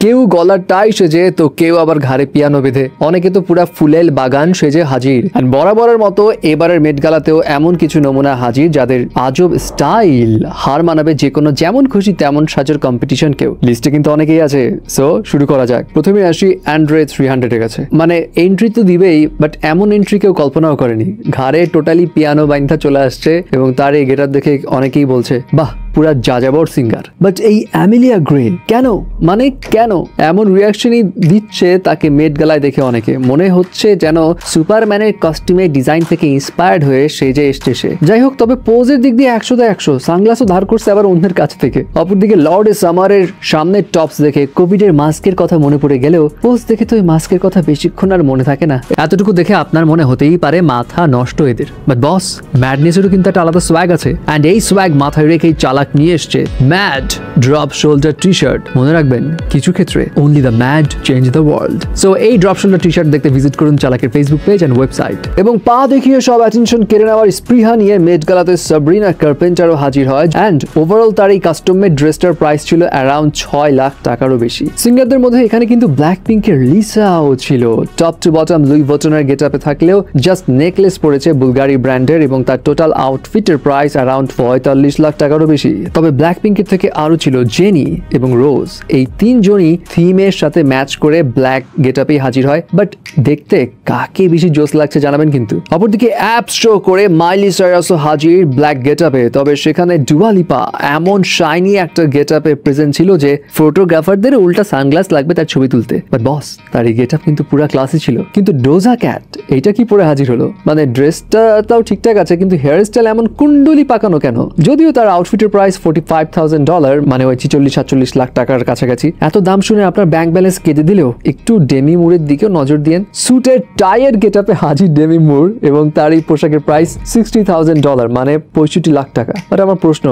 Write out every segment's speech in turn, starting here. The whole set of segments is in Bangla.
কেউ গলার টাই সেজে তো কেউ আবার ঘাড়ে পিয়ানো বেঁধে, অনেকে তো পুরা ফুলেল বাগান সেজে হাজির। আর বরাবরের মতো এবারের মেট গালাতেও এমন কিছু নমুনা হাজির যাদের আজব স্টাইল হার মানাবে যে কোনো যেমন খুশি তেমন সাজার কম্পিটিশন। কেউ লিস্টে কিন্তু অনেকেই আছে, সো শুরু করা যাক। প্রথমে আসি অ্যান্ড্রে 300 এর কাছে। মানে এন্ট্রি তো দিবেই, বাট এমন এন্ট্রি কেউ কল্পনাও করেনি। ঘাড়ে টোটালি পিয়ানো বাইন্ধা চলে আসছে এবং তার এই গেটার দেখে অনেকেই বলছে বাহ পুরা যাযাবর সিঙ্গার। বাট এই অ্যামিলিয়া গ্রে কেন, মানে কেন এমন রিয়াকশনই দিচ্ছে তাকে মেট গালায় দেখে অনেকে। মনে হচ্ছে যেন সুপারম্যানের কস্টিউমের ডিজাইন থেকে ইন্সপায়ার্ড হয়ে সেজে এসছে সে। যাই হোক, তবে পোজের দিক দিয়ে 100 সানগ্লাসও ধার করছে আবার অন্যের কাছ থেকে। অপরদিকে লর্ড সামারের সামনের টপস দেখে কোভিডের মাস্কের কথা মনে পড়ে গেলেও পোজ দেখে তো ওই মাস্কের কথা বেশিক্ষণ আর মনে থাকে না। এতটুকু দেখে আপনার মনে হতেই পারে মাথা নষ্ট এদের। বাট বস, ম্যাডনেসেরও কিন্তু একটা আলাদা সোয়াগ আছে, অ্যান্ড এই সোয়াগ মাথায় রেখেই চালাক নিয়ে এসছে mad drop shoulder T shirt. মনে রাখবেন, কিছু ক্ষেত্রে only the mad change the world. So এই ড্রপ শোল্ডার টি শার্ট দেখতে ভিজিট করুন চালাকের ফেসবুক পেজ এন্ড ওয়েবসাইট। এবং পা দেখিয়ে সব অ্যাটেনশন কেড়ে নেওয়ার স্পৃহা নিয়ে মেট গালাতে সাবরিনা কার্পেন্টারও হাজির হয়, অ্যান্ড ওভারঅল তার এই কাস্টম মেড ড্রেসটার প্রাইস ছিল অ্যারাউন্ড 6 লাখ টাকারও বেশি। সিঙ্গারদের মধ্যে এখানে কিন্তু ব্ল্যাক পিঙ্কের লিসাও ছিল। টপ টু বটম লুই ভটনের গেটআপে থাকলেও জাস্ট নেকলেস পরেছে বুলগারি ব্র্যান্ডের, এবং তার টোটাল আউটফিটের প্রাইস অ্যারাউন্ড 45 লাখ টাকারও বেশি। তবে ব্ল্যাক পিঙ্কের থেকে আরো ছিল জেনি এবং রোজ। এই তিনজনই থিমের সাথে ম্যাচ করে ব্ল্যাক গেটআপে হাজির হয়। বাট দেখতে কাকে বেশি জোস লাগছে জানাবেন কিন্তু। অপরদিকে অ্যাপ শো করে মাইলি সাইরাসও হাজির ব্ল্যাক গেটআপে। তবে সেখানে ডুয়া লিপা এমন শাইনি একটা গেটআপে প্রেজেন্ট ছিল যে ফটোগ্রাফারদের উল্টা সানগ্লাস লাগবে তার ছবি তুলতে। বাট বস, তার এই গেটআপ কিন্তু পুরা ক্লাসি ছিল। কিন্তু ডোজা ক্যাট এইটা কি পরে হাজির হলো? মানে ড্রেসটা তাও ঠিকঠাক আছে, কিন্তু হেয়ার স্টাইল এমন কুন্ডলি পাকানো কেন? যদিও তার আউটফিটের প্রাইস $45,000, মানে ওই 46-47 লাখ টাকার কাছাকাছি। এত দাম শুনে আপনার ব্যাংক ব্যালেন্স কেটে দিলেও একটু ডেমি মুরের দিকেও নজর দিয়েন। সুটের টাইয়ের গেটআপে হাজির ডেমি মুর, এবং তার এই পোশাকের প্রাইস $60,000, মানে 65 লাখ টাকা। বাট আমার প্রশ্ন,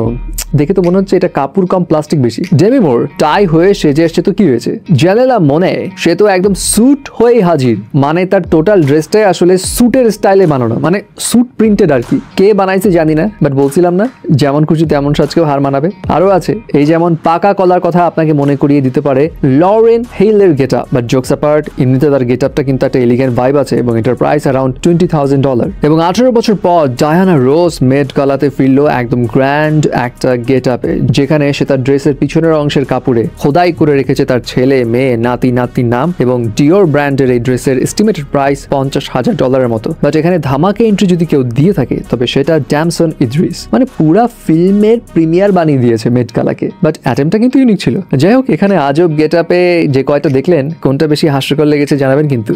দেখে তো মনে হচ্ছে এটা কাপড় কম প্লাস্টিক বেশি। ডেমি মুর টাই হয়ে সেজে এসছে তো কি হয়েছে? জেনেলা মনে সে তো একদম স্যুট হয়ে হাজির, মানে তার টোটাল ড্রেসটাই আসলে স্যুটের স্টাইলে বানানো, মানে স্যুট প্রিন্টেড আর কি। কে বানাইছে জানি না, বাট বলছিলাম না যেমন খুশি তেমন সাজকেও হার মানাবে। আরো আছে, এই যেমন পাকা কলার কথা আপনাকে মনে করিয়ে দিতে পারে লরেন হেইলের গেটআপ। বাট জোকস অ্যাপার্ট, এমনিতে তার গেটআপটা কিন্তু একটা এলিগেন্ট ভাইব আছে, এবং এটার প্রাইস অ্যারাউন্ড $20,000। এবং 18 বছর পর ডায়ানা রোজ মেট গালাতে ফিরলো একদম গ্র্যান্ড একটা গেটআপে, যেখানে সে তার ড্রেসের পিছনের অংশের কাপড়ে খোদাই করে রেখেছে তার ছেলে, মেয়ে, নাতি নাতনির নাম। এবং ডিওর ব্র্যান্ডের এই ড্রেসের এস্টিমেটেড প্রাইস $50,000 মতো। বাট এখানে ধামাকে এন্ট্রি যদি কেউ দিয়ে থাকে তবে সেটা ড্যামসন ইদ্রিস। মানে পুরা ফিল্মের প্রিমিয়ার বানিয়ে দিয়েছে মেট গালাকে। বাট অ্যাটেম্পটা কিন্তু ইউনিক ছিল। যাই হোক, এখানে আজব গেটআপে যে কয়টা দেখলেন কোনটা বেশি হাস্যকর লেগেছে জানাবেন কিন্তু।